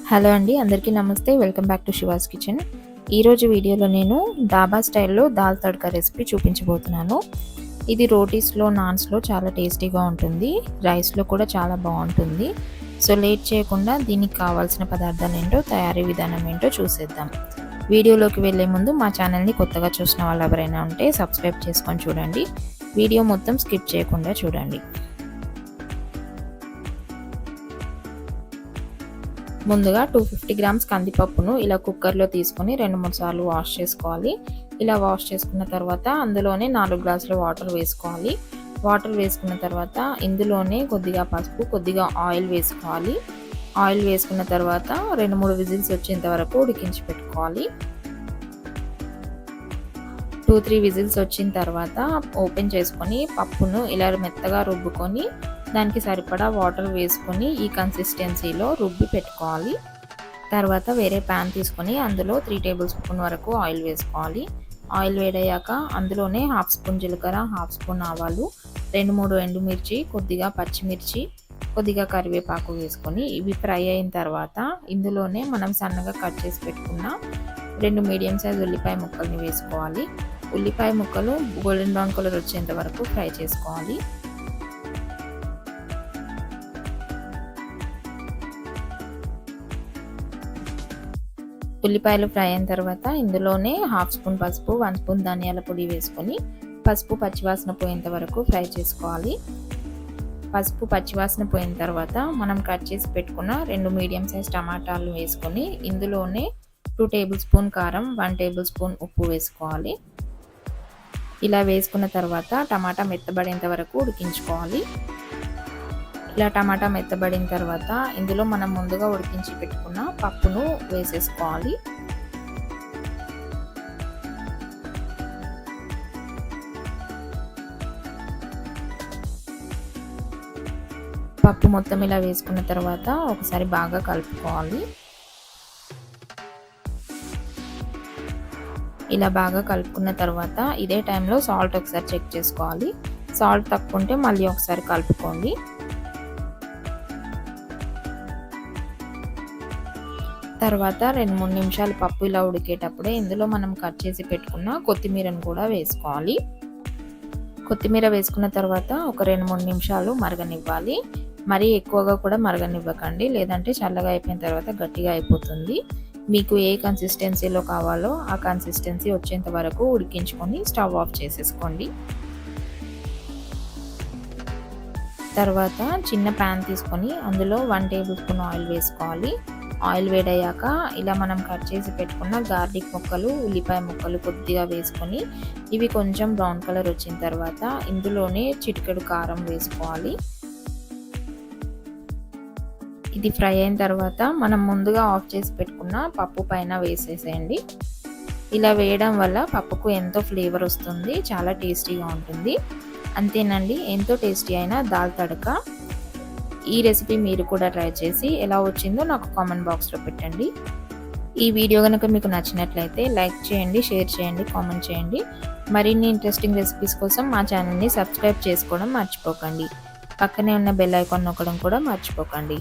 Hello అండి, అందరికీ నమస్తే. Welcome back to she was kitchen. ఈరోజు వీడియోలో నేను డాబా స్టైల్లో దాల్ తడ్కా రెసిపీ చూపించబోతున్నాను. ఇది రోటీస్లో, నాన్స్లో చాలా టేస్టీగా ఉంటుంది. రైస్లో కూడా చాలా బాగుంటుంది. సో లేట్ చేయకుండా దీనికి కావాల్సిన పదార్థాలు ఏంటో, తయారీ విధానం ఏంటో చూసేద్దాం. వీడియోలోకి వెళ్ళే ముందు మా ఛానల్ని కొత్తగా చూసిన వాళ్ళు ఎవరైనా ఉంటే సబ్స్క్రైబ్ చేసుకొని చూడండి. వీడియో మొత్తం స్కిప్ చేయకుండా చూడండి. ముందుగా 250 గ్రామ్స్ కందిపప్పును ఇలా కుక్కర్లో తీసుకొని 2-3 సార్లు వాష్ చేసుకోవాలి. ఇలా వాష్ చేసుకున్న తర్వాత అందులోనే 4 గ్లాసుల వాటర్ వేసుకోవాలి. వాటర్ వేసుకున్న తర్వాత ఇందులోనే కొద్దిగా పసుపు, కొద్దిగా ఆయిల్ వేసుకోవాలి. ఆయిల్ వేసుకున్న తర్వాత 2-3 విజిల్స్ వచ్చేంత వరకు ఉడికించి పెట్టుకోవాలి. 2-3 విజిల్స్ వచ్చిన తర్వాత ఓపెన్ చేసుకొని పప్పును ఇలా మెత్తగా రుబ్బుకొని దానికి సరిపడా వాటర్ వేసుకొని ఈ కన్సిస్టెన్సీలో రుబ్బి పెట్టుకోవాలి. తర్వాత వేరే ప్యాన్ తీసుకొని అందులో 3 టేబుల్ స్పూన్ వరకు ఆయిల్ వేసుకోవాలి. ఆయిల్ వేడయ్యాక అందులోనే 1/2 స్పూన్ జీలకర్ర, 1/2 స్పూన్ ఆవాలు, 2-3 ఎండుమిర్చి, కొద్దిగా పచ్చిమిర్చి, కొద్దిగా కరివేపాకు వేసుకొని ఇవి ఫ్రై అయిన తర్వాత ఇందులోనే మనం సన్నగా కట్ చేసి పెట్టుకున్న 2 మీడియం సైజ్ ఉల్లిపాయ ముక్కల్ని వేసుకోవాలి. ఉల్లిపాయ ముక్కలు గోల్డెన్ బ్రౌన్ కలర్ వచ్చేంత వరకు ఫ్రై చేసుకోవాలి. ఉల్లిపాయలు ఫ్రై అయిన తర్వాత ఇందులోనే 1/2 స్పూన్ పసుపు, 1 స్పూన్ ధనియాల పొడి వేసుకొని పసుపు పచ్చివాసన పోయేంత వరకు ఫ్రై చేసుకోవాలి. పసుపు పచ్చివాసన పోయిన తర్వాత మనం కట్ చేసి పెట్టుకున్న 2 మీడియం సైజ్ టమాటాలు వేసుకొని ఇందులోనే 2 టేబుల్ స్పూన్ కారం, 1 టేబుల్ స్పూన్ ఉప్పు వేసుకోవాలి. ఇలా వేసుకున్న తర్వాత టమాటా మెత్తబడేంత వరకు ఉడికించుకోవాలి. ఇలా టమాటా మెత్తబడిన తర్వాత ఇందులో మనం ముందుగా ఉడికించి పెట్టుకున్న పప్పును వేసేసుకోవాలి. పప్పు మొత్తం ఇలా వేసుకున్న తర్వాత ఒకసారి బాగా కలుపుకోవాలి. ఇలా బాగా కలుపుకున్న తర్వాత ఇదే టైంలో సాల్ట్ ఒకసారి చెక్ చేసుకోవాలి. సాల్ట్ తక్కువ ఉంటే మళ్ళీ ఒకసారి కలుపుకోండి. తర్వాత 2-3 నిమిషాలు పప్పు ఇలా ఉడికేటప్పుడే ఇందులో మనం కట్ చేసి పెట్టుకున్న కొత్తిమీరను కూడా వేసుకోవాలి. కొత్తిమీర వేసుకున్న తర్వాత ఒక 2-3 నిమిషాలు మరగనివ్వాలి. మరీ ఎక్కువగా కూడా మరగనివ్వకండి, లేదంటే చల్లగా అయిపోయిన తర్వాత గట్టిగా అయిపోతుంది. మీకు ఏ కన్సిస్టెన్సీలో కావాలో ఆ కన్సిస్టెన్సీ వచ్చేంత వరకు ఉడికించుకొని స్టవ్ ఆఫ్ చేసేసుకోండి. తర్వాత చిన్న ప్యాన్ తీసుకొని అందులో 1 టేబుల్ స్పూన్ ఆయిల్ వేసుకోవాలి. ఆయిల్ వేడయ్యాక ఇలా మనం కట్ చేసి పెట్టుకున్న గార్లిక్ ముక్కలు, ఉల్లిపాయ ముక్కలు కొద్దిగా వేసుకొని ఇవి కొంచెం బ్రౌన్ కలర్ వచ్చిన తర్వాత ఇందులోనే చిటికెడు కారం వేసుకోవాలి. ఇది ఫ్రై అయిన తర్వాత మనం ముందుగా ఆఫ్ చేసి పెట్టుకున్న పప్పు పైన వేసేసేయండి. ఇలా వేయడం వల్ల పప్పుకు ఎంతో ఫ్లేవర్ వస్తుంది, చాలా టేస్టీగా ఉంటుంది. అంతేనండి, ఎంతో టేస్టీ అయిన దాల్ తడకా. ఈ రెసిపీ మీరు కూడా ట్రై చేసి ఎలా వచ్చిందో నాకు కామెంట్ బాక్స్లో పెట్టండి. ఈ వీడియో కనుక మీకు నచ్చినట్లయితే లైక్ చేయండి, షేర్ చేయండి, కామెంట్ చేయండి. మరిన్ని ఇంట్రెస్టింగ్ రెసిపీస్ కోసం మా ఛానల్ని సబ్స్క్రైబ్ చేసుకోవడం మర్చిపోకండి. పక్కనే ఉన్న బెల్ ఐకాన్ నొక్కడం కూడా మర్చిపోకండి.